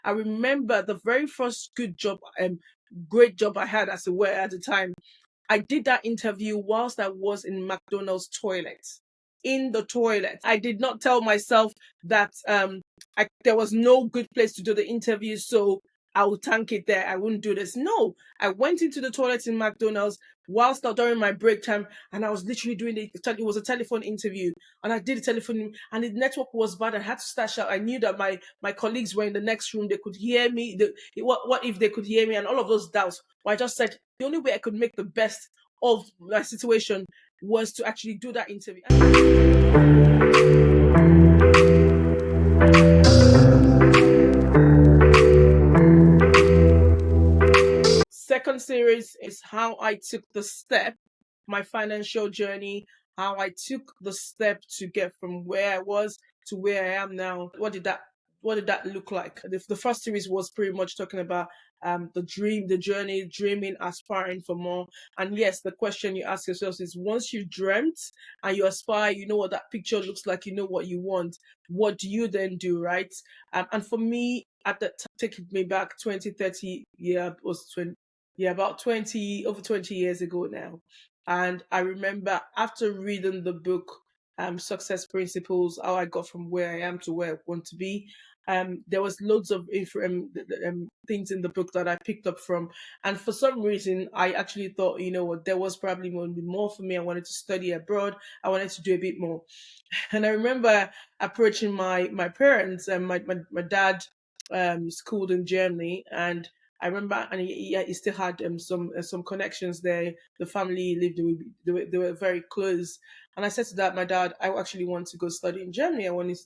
I remember the very first great job I had as a waiter at the time. I did that interview whilst I was in McDonald's toilet. In the toilet. I did not tell myself that there was no good place to do the interview, so I would tank it there. I wouldn't do this. No, I went into the toilet in McDonald's whilst during my break time, and I was literally doing it was a telephone interview, and I did a telephone, and the network was bad. I had to start shout. I knew that my colleagues were in the next room. They could hear me. What if they could hear me? And all of those doubts. But I just said the only way I could make the best of my situation was to actually do that interview. Second series is how I took the step, my financial journey, how I took the step to get from where I was to where I am now. What did that look like? The first series was pretty much talking about the dream, the journey, dreaming, aspiring for more. And yes, the question you ask yourself is, once you dreamt and you aspire, you know what that picture looks like, you know what you want. What do you then do, right? And for me, at that time, taking me back 20, 30, yeah, it was 20, yeah, about 20, over 20 years ago now. And I remember after reading the book, Success Principles, how I got from where I am to where I want to be. There was loads of things in the book that I picked up from, and for some reason, I actually thought, you know what, there was probably more for me. I wanted to study abroad. I wanted to do a bit more, and I remember approaching my parents, and my dad schooled in Germany, and I remember, and he still had some connections there. The family lived, they were very close. And I said to that, my dad, I actually want to go study in Germany. I want to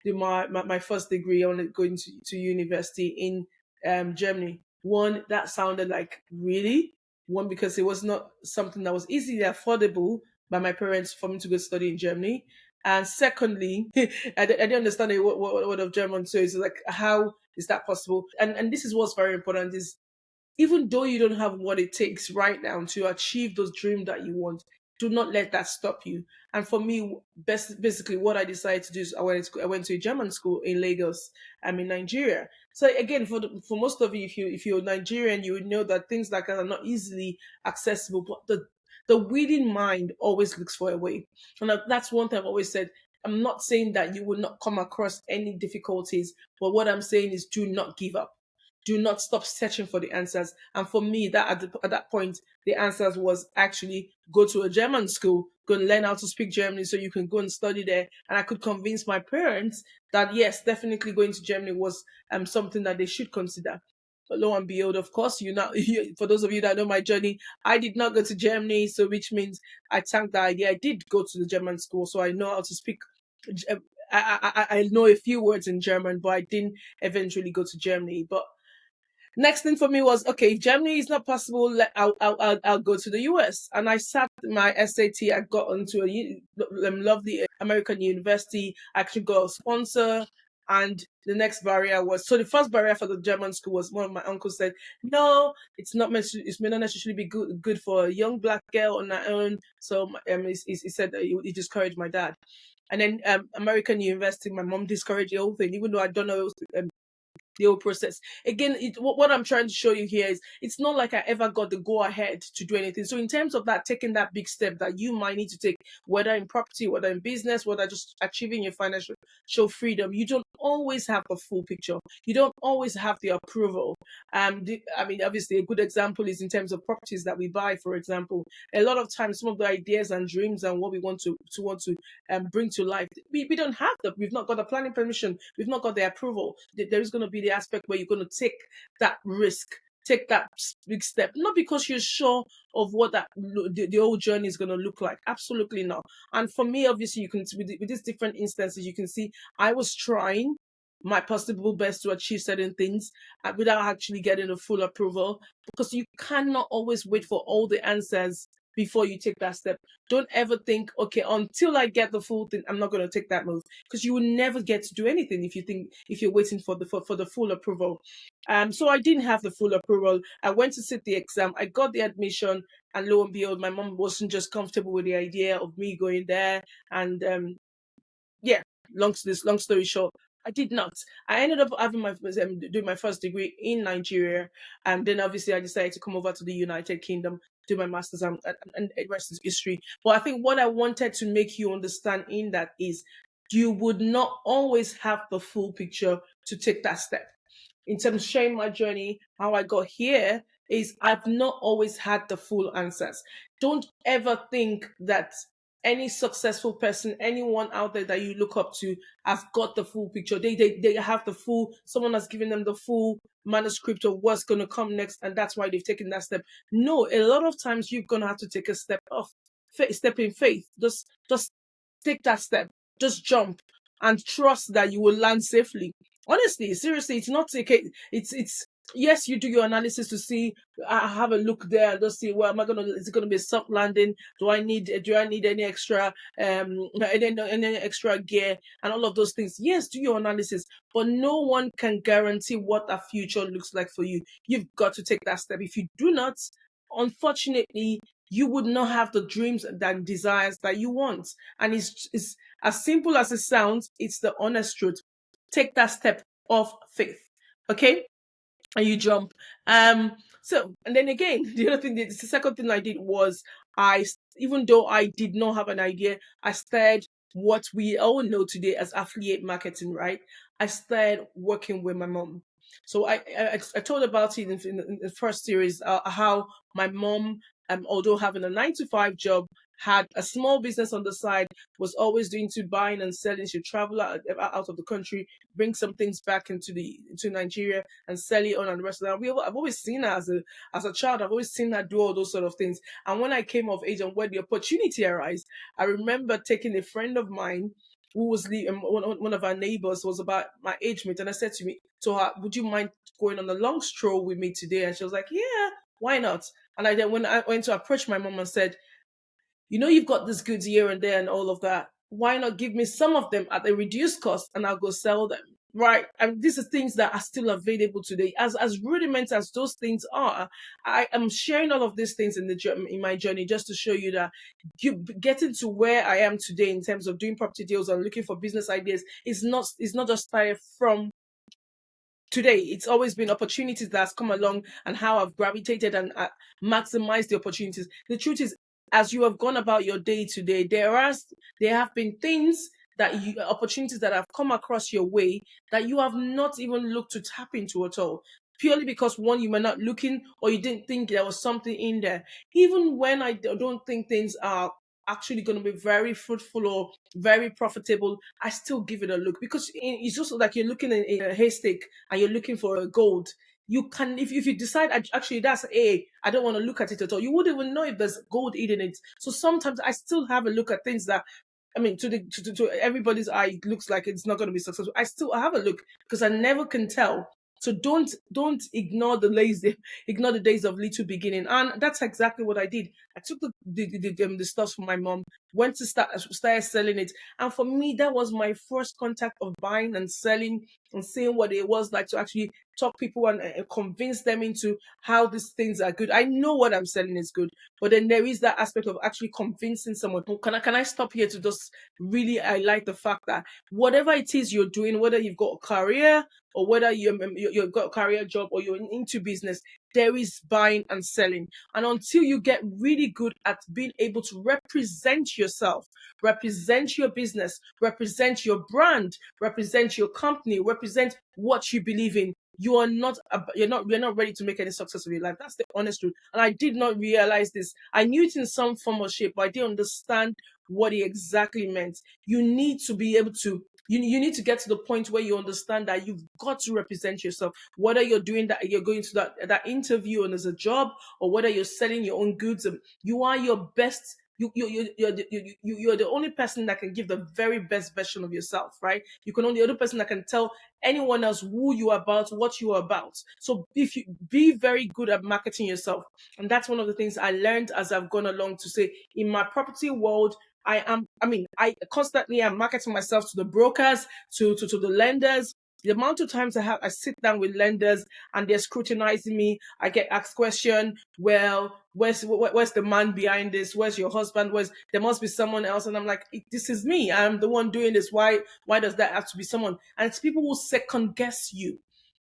do my first degree. I want to go into university in Germany. One, that sounded like really one, because it was not something that was easily affordable by my parents for me to go study in Germany. And secondly, I didn't understand what of German, so it's like, how is that possible? And this is what's very important, is even though you don't have what it takes right now to achieve those dreams that you want, do not let that stop you. And for me, basically, what I decided to do is I went to a German school in Lagos. I'm in Nigeria. So again, for most of you, if you're Nigerian, you would know that things like that are not easily accessible. But the winning mind always looks for a way, and that's one thing I've always said. I'm not saying that you will not come across any difficulties, but what I'm saying is, do not give up, do not stop searching for the answers. And for me, that at that point, the answers was actually go to a German school, go and learn how to speak German so you can go and study there. And I could convince my parents that yes, definitely going to Germany was something that they should consider. But lo and behold, of course, for those of you that know my journey, I did not go to Germany, so which means I thank that idea. I did go to the German school, so I know how to speak. I know a few words in German, but I didn't eventually go to Germany. But next thing for me was, okay, if Germany is not possible, I'll go to the US. And I sat my SAT. I got into a lovely American university. I actually got a sponsor. And the next barrier was, so the first barrier for the German school was, one of my uncles said, no, it may not necessarily be good for a young black girl on her own. So he said that he discouraged my dad. And then American university, my mom discouraged the whole thing, even though I don't know the whole process. Again, what I'm trying to show you here is, it's not like I ever got the go ahead to do anything. So in terms of that, taking that big step that you might need to take, whether in property, whether in business, whether just achieving your financial freedom, you don't always have the full picture. You don't always have the approval. I mean, obviously, a good example is in terms of properties that we buy. For example, a lot of times, some of the ideas and dreams and what we want to bring to life, we don't have them. We've not got the planning permission. We've not got the approval. There is going to be the aspect where you're going to take that risk, take that big step, not because you're sure of what the whole journey is going to look like. Absolutely not. And for me, obviously, you can, with these different instances, you can see I was trying my possible best to achieve certain things without actually getting the full approval, because you cannot always wait for all the answers before you take that step. Don't ever think, okay, until I get the full thing, I'm not going to take that move, because you will never get to do anything if you're waiting for the full approval. So I didn't have the full approval. I went to sit the exam. I got the admission, and lo and behold, my mom wasn't just comfortable with the idea of me going there. And yeah, long story short, I did not. I ended up having doing my first degree in Nigeria, and then obviously I decided to come over to the United Kingdom, do my masters, and the rest is history. But I think what I wanted to make you understand in that is you would not always have the full picture to take that step. In terms of sharing my journey, how I got here is I've not always had the full answers. Don't ever think that any successful person, anyone out there that you look up to, has got the full picture. They have the full, someone has given them the full manuscript of what's going to come next, and that's why they've taken that step. No, a lot of times you're going to have to take a step off, step in faith. Just take that step, just jump and trust that you will land safely. Honestly, seriously, it's not take it. It's yes, you do your analysis to see. I have a look there and just see. Well, am I gonna? Is it gonna be a soft landing? Do I need any extra any extra gear and all of those things? Yes, do your analysis, but no one can guarantee what a future looks like for you. You've got to take that step. If you do not, unfortunately, you would not have the dreams and desires that you want. And it's as simple as it sounds, it's the honest truth. Take that step of faith. Okay? And you jump. So and then again, the other thing, the second thing I did was even though I did not have an idea, I started what we all know today as affiliate marketing, right? I started working with my mom. So I told about it in the first series, how my mom, although having a 9 to 5 job, had a small business on the side, was always doing to buying and selling. She'd travel out of the country, bring some things back into Nigeria and sell it on and the rest of that. I've always seen her as a child. I've always seen her do all those sort of things. And when I came of age and when the opportunity arose, I remember taking a friend of mine who was one of our neighbors was about my age mate, and I said to her, "Would you mind going on a long stroll with me today?" And she was like, "Yeah, why not?" And when I went to approach my mom and said, you've got this goods here and there and all of that. Why not give me some of them at a reduced cost and I'll go sell them? Right. And these are things that are still available today. As rudiment as those things are, I am sharing all of these things in my journey just to show you that you getting to where I am today in terms of doing property deals and looking for business ideas is not just started from today. It's always been opportunities that's come along and how I've gravitated and maximized the opportunities. The truth is, as you have gone about your day today, there have been things opportunities that have come across your way that you have not even looked to tap into at all. Purely because one, you were not looking or you didn't think there was something in there. Even when I don't think things are actually going to be very fruitful or very profitable, I still give it a look because it's just like you're looking in a haystack and you're looking for a gold. You can, if you decide actually that's I don't want to look at it at all. You wouldn't even know if there's gold in it. So sometimes I still have a look at things that, I mean, to everybody's eye, it looks like it's not going to be successful. I still have a look because I never can tell. So don't ignore ignore the days of little beginning. And that's exactly what I did. I took the stuff from my mom, went to started selling it, and for me that was my first contact of buying and selling and seeing what it was like to actually talk people and convince them into how these things are good. I know what I'm selling is good, but then there is that aspect of actually convincing someone. Oh, can I stop here to just really highlight the fact that whatever it is you're doing, whether you've got a career or whether you've got a career job or you're into business, there is buying and selling. And until you get really good at being able to represent yourself, represent your business, represent your brand, represent your company, represent what you believe in, you're not ready to make any success of your life. That's the honest truth. And I did not realize this. I knew it in some form or shape, but I didn't understand what it exactly meant. You need to be able to you need to get to the point where you understand that you've got to represent yourself, whether you're doing that, you're going to that interview and as a job, or whether you're selling your own goods. You are your best. You're the only person that can give the very best version of yourself, right? The other person that can tell anyone else who you are about, what you are about. So if you be very good at marketing yourself, and that's one of the things I learned as I've gone along to say in my property world. I constantly am marketing myself to the brokers, to the lenders, The amount of times I sit down with lenders and they're scrutinizing me, I get asked question, well, where's the man behind this? Where's your husband? There must be someone else? And I'm like, this is me. I'm the one doing this. Why does that have to be someone? And it's people who second guess you,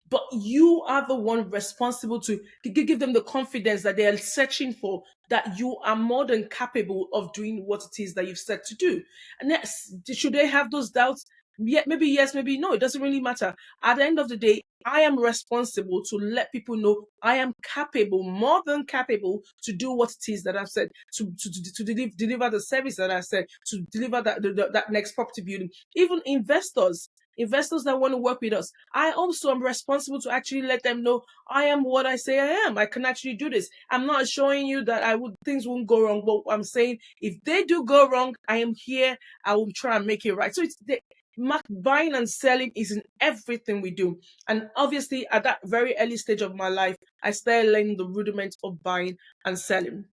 but you are the one responsible to give them the confidence that they are searching for, that you are more than capable of doing what it is that you've set to do. And yes, should they have those doubts? Yeah, maybe yes, maybe no. It doesn't really matter. At the end of the day, I am responsible to let people know I am capable, more than capable, to do what it is that I've said, to deliver the service that I said, to deliver that next property building. Even investors that want to work with us, I also am responsible to actually let them know I am what I say I am. I can actually do this. I'm not showing you that things won't go wrong, but I'm saying if they do go wrong, I am here. I will try and make it right. So buying and selling is in everything we do. And obviously, at that very early stage of my life, I started learning the rudiments of buying and selling.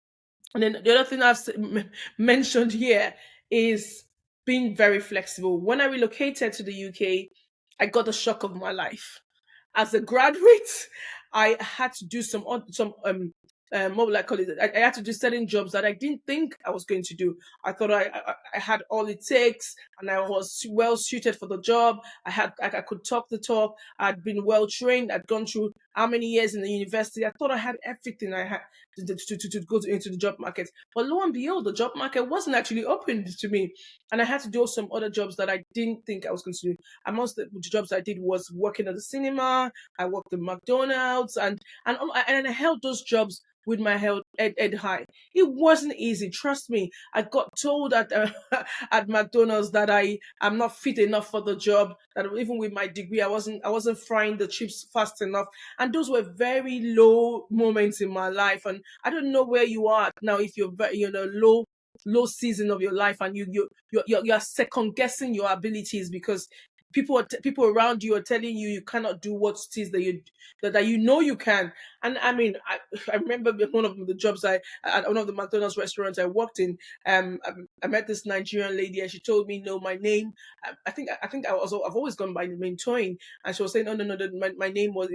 And then the other thing mentioned here is being very flexible. When I relocated to the UK, I got the shock of my life. As a graduate, I had to do what will I call it? I had to do certain jobs that I didn't think I was going to do. I thought I had all it takes, and I was well suited for the job. I could talk the talk. I'd been well trained. I'd gone through how many years in the university. I thought I had everything I had to go into the job market. But lo and behold, the job market wasn't actually open to me, and I had to do some other jobs that I didn't think I was going to do. And most of the jobs I did was working at the cinema. I worked at McDonald's, and I held those jobs with my head high. It wasn't easy, trust me. I got told at at McDonald's that I am not fit enough for the job. That even with my degree, I wasn't frying the chips fast enough. And those were very low moments in my life. And I don't know where you are now. If you're in a low season of your life, and you're second guessing your abilities because people around you are telling you you cannot do what it is that you know you can. And I mean, I remember one of the jobs at one of the McDonald's restaurants I worked in. I met this Nigerian lady, and she told me, no, my name. I think I've always gone by the name Toyin, and she was saying, no, that my name was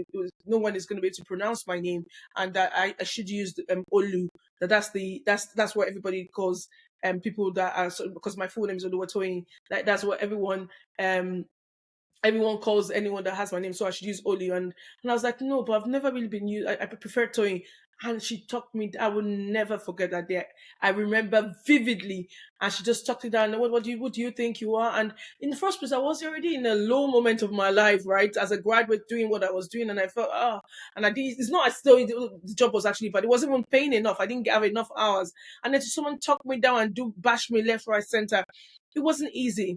no one is going to be able to pronounce my name, and that I should use Olu. That's what everybody calls people that are, so, because my full name is Oluwatoyin. That's what everyone calls anyone that has my name, so I should use Oli. And I was like, no, but I've never really been used. I prefer Toyin. And she talked me. I will never forget that day. I remember vividly, and she just talked it down. What do you think you are? And in the first place, I was already in a low moment of my life, right, as a graduate doing what I was doing, and I felt and I did. It's not as though the job was actually, but it wasn't even paying enough. I didn't have enough hours, and then someone talk me down and do bash me left, right, center. It wasn't easy.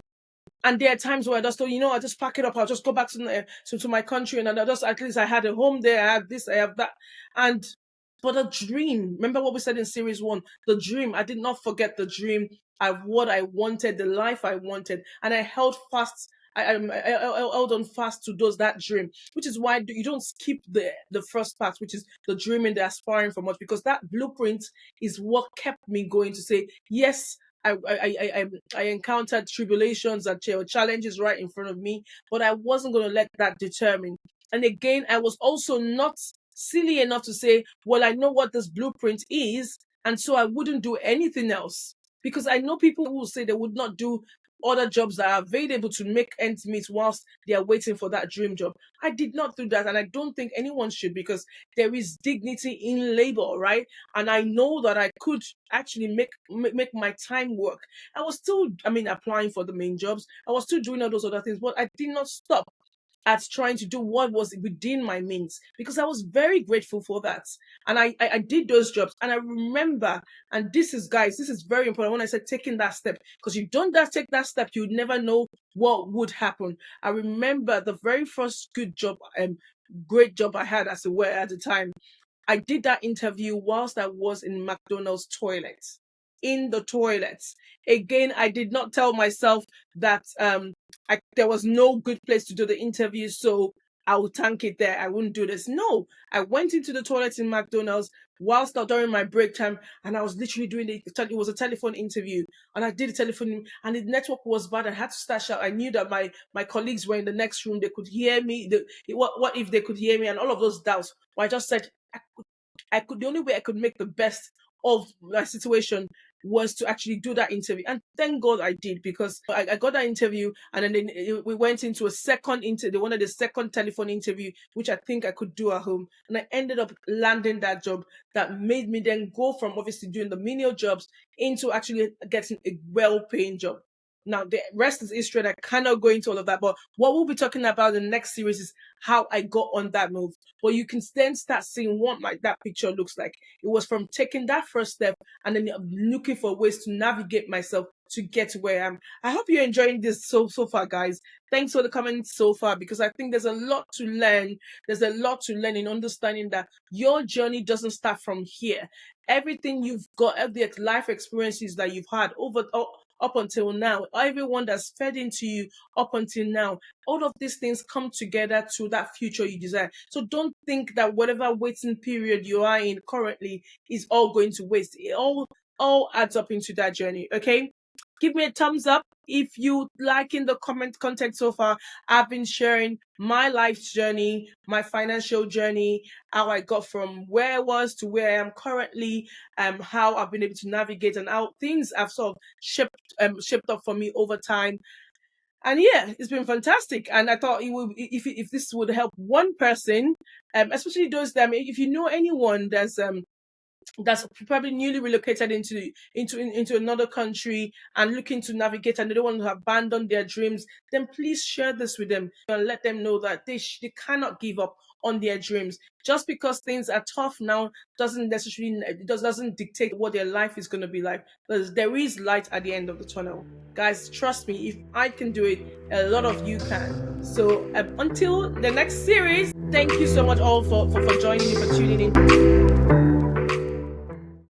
And there are times where I just thought, I just pack it up. I'll just go back to my country, and I just, at least I had a home there. I had this, I have that. And but a dream. Remember what we said in series one? The dream. I did not forget the dream. What I wanted, the life I wanted, and I held fast. I held on fast to that dream, which is why you don't skip the first part, which is the dreaming, the aspiring for much, because that blueprint is what kept me going to say yes. I encountered tribulations and challenges right in front of me, but I wasn't going to let that deter me. And again, I was also not silly enough to say, well, I know what this blueprint is, and so I wouldn't do anything else. Because I know people who will say they would not do other jobs that are available to make ends meet whilst they are waiting for that dream job. I did not do that, and I don't think anyone should, because there is dignity in labor, right? And I know that I could actually make my time work. I was still, applying for the main jobs. I was still doing all those other things, but I did not stop at trying to do what was within my means, because I was very grateful for that. And I did those jobs. And I remember, and this is, guys, this is very important when I said taking that step, because you don't take that step, you never know what would happen. I remember the very first great job I had as a waiter at the time. I did that interview whilst I was in McDonald's toilets. In the toilets. Again, I did not tell myself that there was no good place to do the interview. So I will tank it there. I wouldn't do this. No, I went into the toilet in McDonald's whilst during my break time, and I was literally doing it. It was a telephone interview, and I did a telephone, and the network was bad. I had to start shout. I knew that my colleagues were in the next room. They could hear me. What if they could hear me? And all of those doubts. But I just said I could. The only way I could make the best of my situation was to actually do that interview, and thank God I did, because I got that interview, and then we went into a second interview. They wanted a second telephone interview, which I think I could do at home, and I ended up landing that job. That made me then go from obviously doing the menial jobs into actually getting a well-paying job. Now the rest is history, and I cannot go into all of that. But what we'll be talking about in the next series is how I got on that move. But you can then start seeing what that picture looks like. It was from taking that first step and then looking for ways to navigate myself to get to where I am. I hope you're enjoying this so far, guys. Thanks for the comments so far, because I think there's a lot to learn. There's a lot to learn in understanding that your journey doesn't start from here. Everything you've got, the life experiences that you've had up until now, everyone that's fed into you up until now, all of these things come together to that future you desire. So don't think that whatever waiting period you are in currently is all going to waste. It all adds up into that journey. Okay, give me a thumbs up if you liking the content so far. I've been sharing my life journey, my financial journey, how I got from where I was to where I am currently, how I've been able to navigate, and how things have sort of shaped up for me over time. And yeah, it's been fantastic. And I thought it would, if this would help one person, especially those that, if you know anyone that's probably newly relocated into another country and looking to navigate, and they don't want to abandon their dreams, then please share this with them and let them know that they cannot give up on their dreams. Just because things are tough now doesn't necessarily doesn't dictate what their life is going to be like. Because there is light at the end of the tunnel, guys. Trust me, if I can do it, a lot of you can. So until the next series, thank you so much all for joining me, for tuning in.